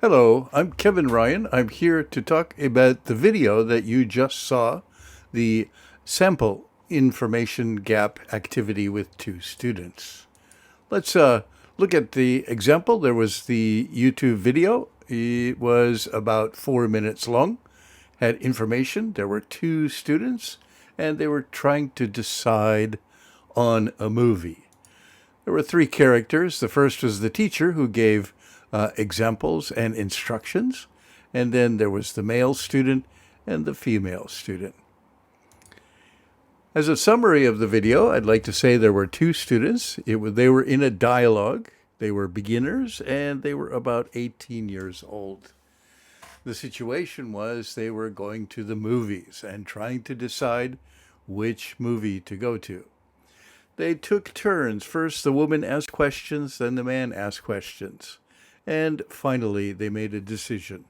Hello, I'm Kevin Ryan. I'm here to talk about the video that you just saw, the sample information gap activity with two students. Let's look at the example. There was the YouTube video. It was about 4 minutes long, had information. There were two students, and they were trying to decide on a movie. There were three characters. The first was the teacher who gave examples and instructions. And then there was the male student and the female student. As a summary of the video, I'd like to say there were two students. They were in a dialogue. They were beginners and they were about 18 years old. The situation was they were going to the movies and trying to decide which movie to go to. They took turns. First, the woman asked questions, then the man asked questions. And finally, they made a decision.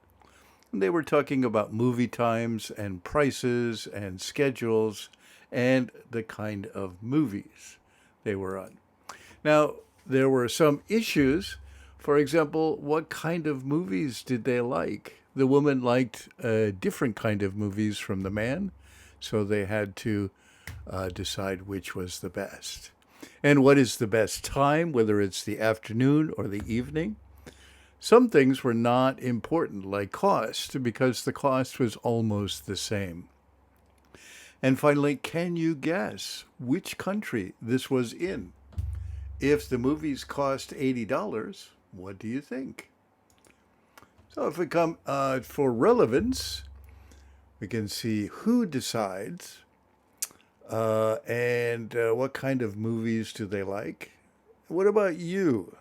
They were talking about movie times and prices and schedules and the kind of movies they were on. Now, there were some issues. For example, what kind of movies did they like? The woman liked a different kind of movies from the man, so they had to decide which was the best. And what is the best time, whether it's the afternoon or the evening? Some things were not important, like cost, because the cost was almost the same. And finally, can you guess which country this was in? If the movies cost $80, what do you think? So if we come for relevance, we can see who decides and what kind of movies do they like. What about you?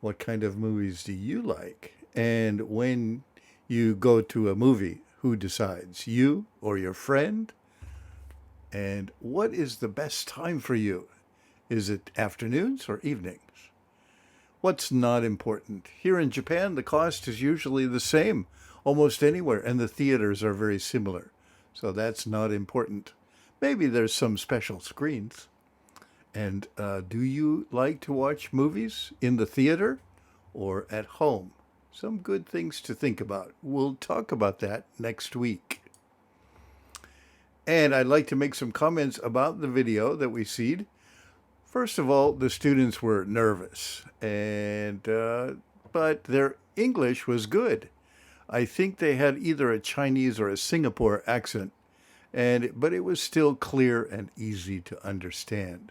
What kind of movies do you like? And when you go to a movie, who decides? You or your friend? And what is the best time for you? Is it afternoons or evenings? What's not important? Here in Japan, the cost is usually the same almost anywhere, and the theaters are very similar. So that's not important. Maybe there's some special screens. And do you like to watch movies in the theater or at home? Some good things to think about. We'll talk about that next week. And I'd like to make some comments about the video that we see. First of all, the students were nervous, but their English was good. I think they had either a Chinese or a Singapore accent, but it was still clear and easy to understand.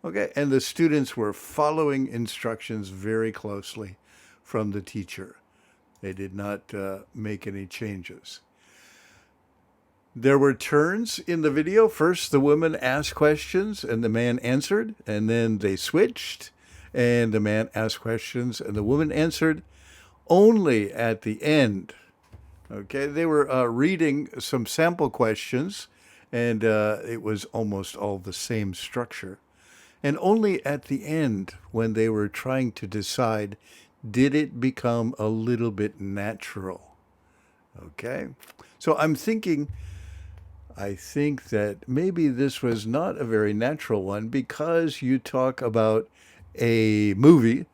Okay, and the students were following instructions very closely from the teacher. They did not make any changes. There were turns in the video. First, the woman asked questions and the man answered, and then they switched, and the man asked questions and the woman answered only at the end. Okay, they were reading some sample questions, and it was almost all the same structure. And only at the end, when they were trying to decide, did it become a little bit natural. Okay? So I think that maybe this was not a very natural one because you talk about a movie,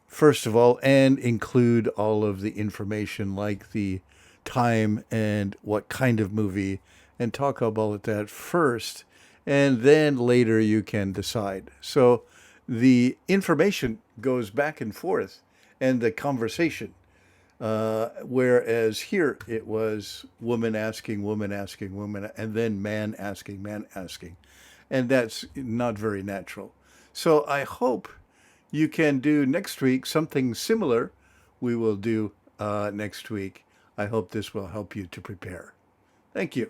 first of all, and include all of the information like the time and what kind of movie, and talk about that first. And then later you can decide. So the information goes back and forth and the conversation. Whereas here it was woman asking, woman, and then man asking. And that's not very natural. So I hope you can do next week something similar we will do next week. I hope this will help you to prepare. Thank you.